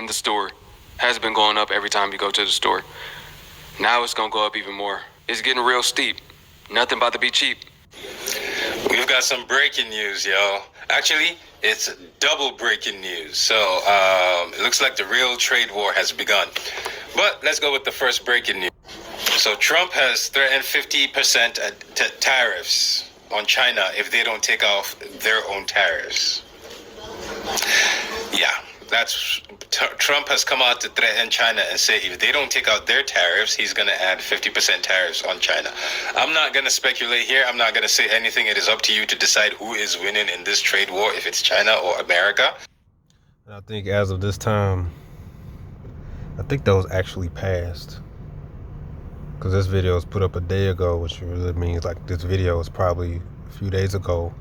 in the store has been going up every time you go to the store. Now it's gonna go up even more. It's getting real steep. Nothing about to be cheap. We've got some breaking news, y'all. Actually, it's double breaking news. So it looks like the real trade war has begun. But let's go with the first breaking news. So Trump has threatened 50% tariffs on China if they don't take off their own tariffs. Yeah, Trump has come out to threaten China and say if they don't take out their tariffs, he's going to add 50% tariffs on China. I'm not going to speculate here. I'm not going to say anything. It is up to you to decide who is winning in this trade war, if it's China or America. I think as of this time, I think those actually passed. Because this video was put up a day ago, which really means like this video was probably a few days ago.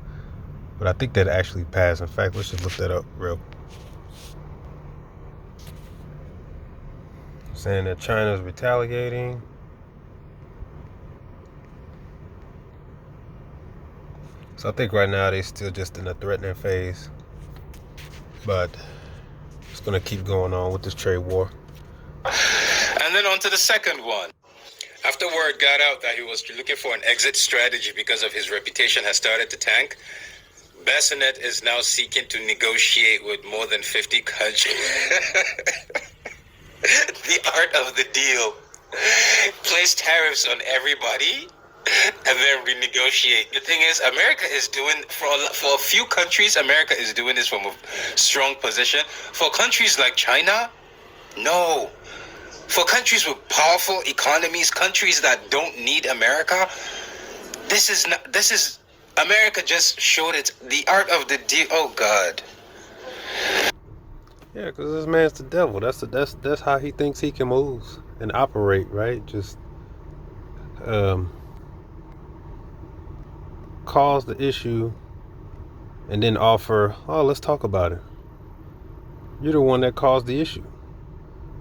But I think that actually passed. In fact, let's just look that up real quick. Saying that China's retaliating. So I think right now they're still just in a threatening phase. But it's going to keep going on with this trade war. And then on to the second one. After word got out that he was looking for an exit strategy because of his reputation has started to tank, Bassinet is now seeking to negotiate with more than 50 countries. The art of the deal. Place tariffs on everybody and then renegotiate. The thing is, America is doing, for a few countries, America is doing this from a strong position. For countries like China, no. For countries with powerful economies, countries that don't need America, this is America just showed it, the art of the deal. Oh God. Yeah, because this man's the devil. That's how he thinks he can move and operate, right? Just cause the issue and then offer, oh, let's talk about it. You're the one that caused the issue.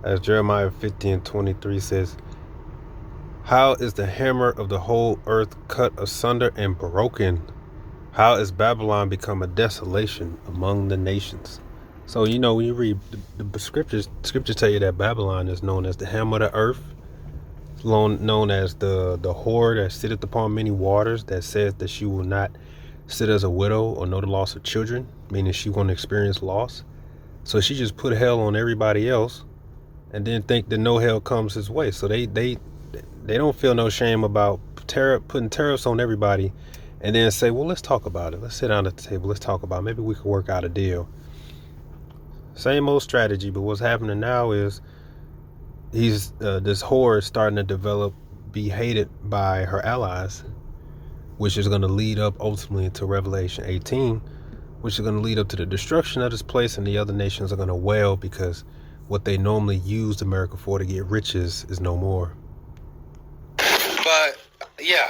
As Jeremiah 50:23 says, how is the hammer of the whole earth cut asunder and broken? How is Babylon become a desolation among the nations? So, you know, when you read the scriptures tell you that Babylon is known as the hammer of the earth, known as the whore that sitteth upon many waters, that says that she will not sit as a widow or know the loss of children, meaning she won't experience loss. So she just put hell on everybody else and then think that no hell comes his way. So they don't feel no shame about putting tariffs on everybody and then say, well, let's talk about it. Let's sit down at the table. Let's talk about it. Maybe we could work out a deal. Same old strategy, but what's happening now is this whore is starting to be hated by her allies, which is going to lead up ultimately to Revelation 18, which is going to lead up to the destruction of this place, and the other nations are going to wail because what they normally used America for to get riches is no more. But yeah,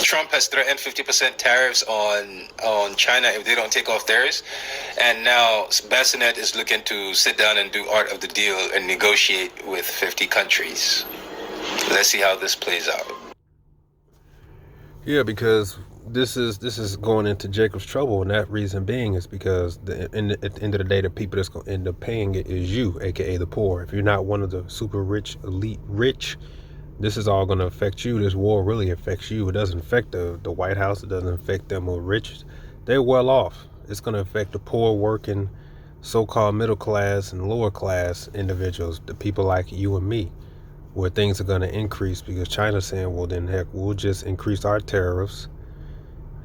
Trump has threatened 50% tariffs on China if they don't take off theirs. And now Bassinet is looking to sit down and do art of the deal and negotiate with 50 countries. Let's see how this plays out. Yeah, because this is going into Jacob's trouble, and that reason being is because at the end of the day, the people that's going to end up paying it is you, aka the poor. If you're not one of the super rich, elite rich, this is all going to affect you. This war really affects you. It doesn't affect the White House. It doesn't affect them who are rich. They're well off. It's going to affect the poor, working, so-called middle class and lower class individuals, the people like you and me, where things are going to increase because China's saying, well, then heck, we'll just increase our tariffs.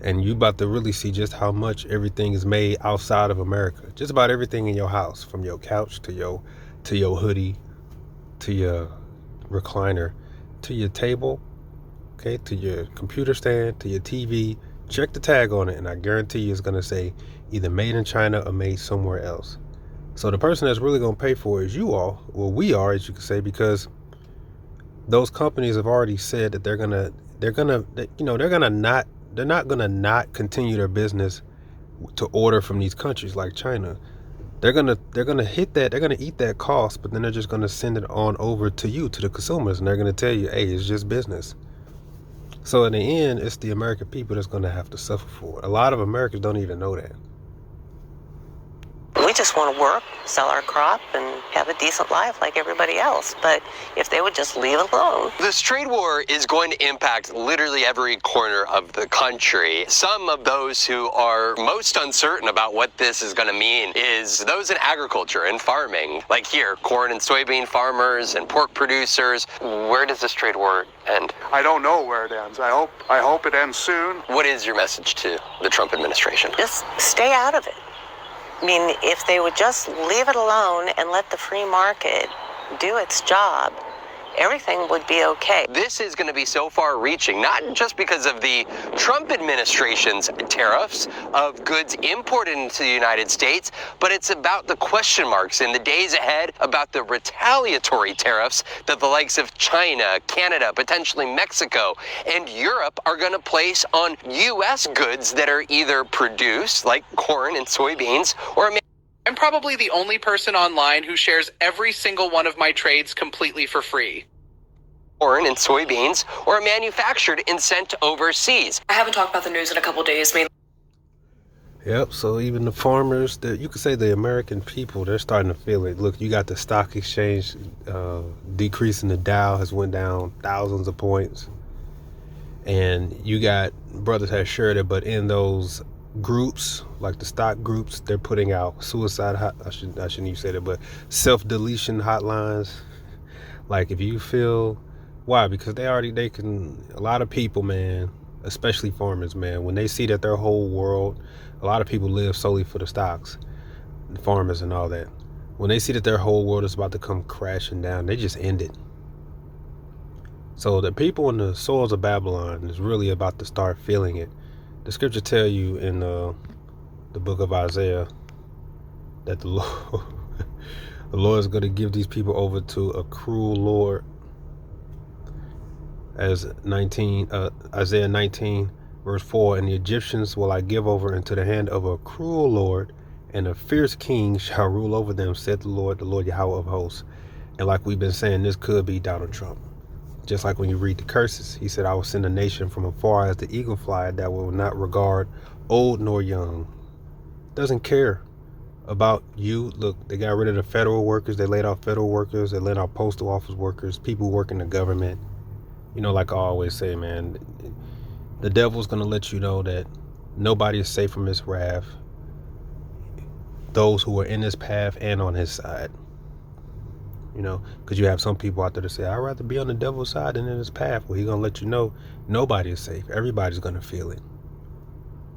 And you about to really see just how much everything is made outside of America. Just about everything in your house, from your couch to your hoodie, to your recliner, to your table, okay, to your computer stand, to your TV. Check the tag on it, and I guarantee you it's going to say either made in China or made somewhere else. So the person that's really going to pay for it is you all. Well, we are, as you can say, because those companies have already said that they're not gonna continue their business to order from these countries like China. They're gonna hit that. They're gonna eat that cost, but then they're just gonna send it on over to you, to the consumers, and they're gonna tell you, hey, it's just business. So in the end, it's the American people that's gonna have to suffer for it. A lot of Americans don't even know that. We just just want to work, sell our crop, and have a decent life like everybody else. But if they would just leave it alone. This trade war is going to impact literally every corner of the country. Some of those who are most uncertain about what this is going to mean is those in agriculture and farming. Like here, corn and soybean farmers and pork producers. Where does this trade war end? I don't know where it ends. I hope it ends soon. What is your message to the Trump administration? Just stay out of it. I mean, if they would just leave it alone and let the free market do its job, everything would be okay. This is going to be so far-reaching, not just because of the Trump administration's tariffs of goods imported into the United States, but it's about the question marks in the days ahead about the retaliatory tariffs that the likes of China, Canada, potentially Mexico, and Europe are going to place on U.S. goods that are either produced, like corn and soybeans, or I'm probably the only person online who shares every single one of my trades completely for free. Corn and soybeans, or manufactured and sent overseas. I haven't talked about the news in a couple days. Yep, so even the farmers, you could say the American people, they're starting to feel it. Look, you got the stock exchange decreasing. The Dow has went down thousands of points. And you got brothers have shared it, but in those groups, like the stock groups, they're putting out suicide I shouldn't even say that, but self-deletion hotlines. Like if you feel, why? Because they can, a lot of people, man, especially farmers, man, when they see that their whole world, a lot of people live solely for the stocks, the farmers and all that. When they see that their whole world is about to come crashing down, they just end it. So the people in the soils of Babylon is really about to start feeling it. The scripture tell you in the book of Isaiah that the Lord is going to give these people over to a cruel Lord. As Isaiah 19 verse 4, and the Egyptians will I give over into the hand of a cruel Lord, and a fierce king shall rule over them, said the Lord Yahweh of hosts. And like we've been saying, this could be Donald Trump. Just like when you read the curses, he said, I will send a nation from afar as the eagle fly that will not regard old nor young. Doesn't care about you. Look, they got rid of the federal workers. They laid off federal workers. They laid off postal office workers, people who work in the government. You know, like I always say, man, the devil's going to let you know that nobody is safe from his wrath. Those who are in his path and on his side. You know, because you have some people out there that say, I'd rather be on the devil's side than in his path. Well, he's going to let you know nobody is safe. Everybody's going to feel it.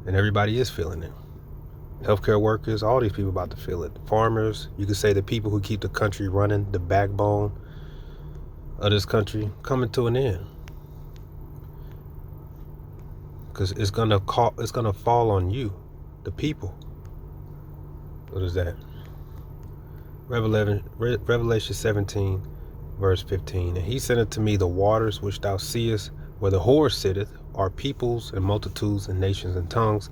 And everybody is feeling it. Healthcare workers, all these people about to feel it. Farmers, you could say the people who keep the country running, the backbone of this country, coming to an end. Because it's gonna fall on you, the people. What is that? Revelation 17, verse 15. And he said unto me, the waters which thou seest, where the whore sitteth, are peoples and multitudes and nations and tongues.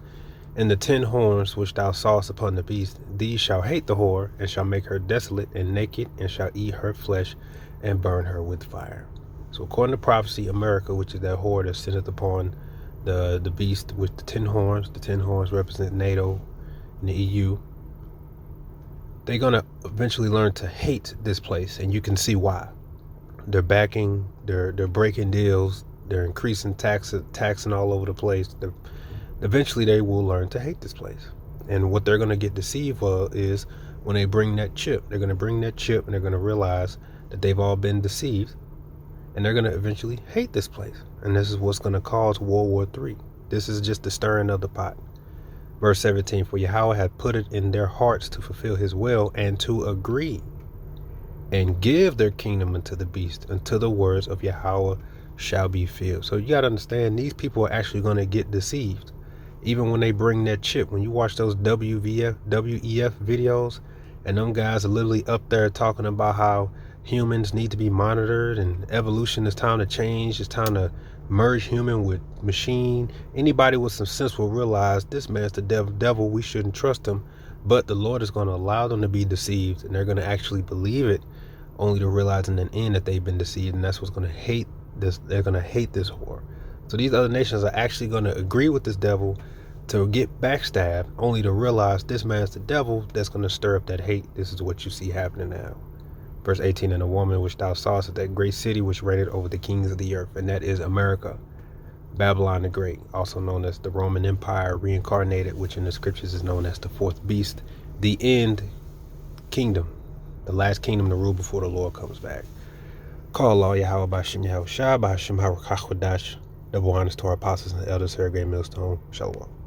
And the 10 horns which thou sawest upon the beast, these shall hate the whore, and shall make her desolate and naked, and shall eat her flesh, and burn her with fire. So according to prophecy, America, which is that whore that sitteth upon the beast with the 10 horns represent NATO and the EU. They're going to eventually learn to hate this place, and you can see why. They're breaking deals, they're increasing taxing all over the place. Eventually they will learn to hate this place. And what they're going to get deceived of is when they bring that chip. They're going to bring that chip, and they're going to realize that they've all been deceived, and they're going to eventually hate this place. And this is what's going to cause World War III. This is just the stirring of the pot. Verse 17, for Yahweh hath put it in their hearts to fulfill his will, and to agree and give their kingdom unto the beast, until the words of Yahweh shall be filled. So you got to understand, these people are actually going to get deceived. Even when they bring that chip, when you watch those WEF videos, and them guys are literally up there talking about how humans need to be monitored, and evolution is time to change, it's time to merge human with machine. Anybody with some sense will realize this man's the devil, we shouldn't trust him. But the Lord is going to allow them to be deceived, and they're going to actually believe it, only to realize in the end that they've been deceived, and that's what's going to hate this. They're going to hate this whore. So these other nations are actually going to agree with this devil to get backstabbed, only to realize this man's the devil that's going to stir up that hate. This is what you see happening now. Verse 18, and the woman which thou sawest is that great city which reigned over the kings of the earth, and that is America, Babylon the Great, also known as the Roman Empire reincarnated, which in the scriptures is known as the fourth beast, the end kingdom, the last kingdom to rule before the Lord comes back. Call Allah Yahweh Bashim Yahweh Shah Bashim Harakach Wadash. Double honors to our apostles and elders, Sarah Gray Millstone. Shalom.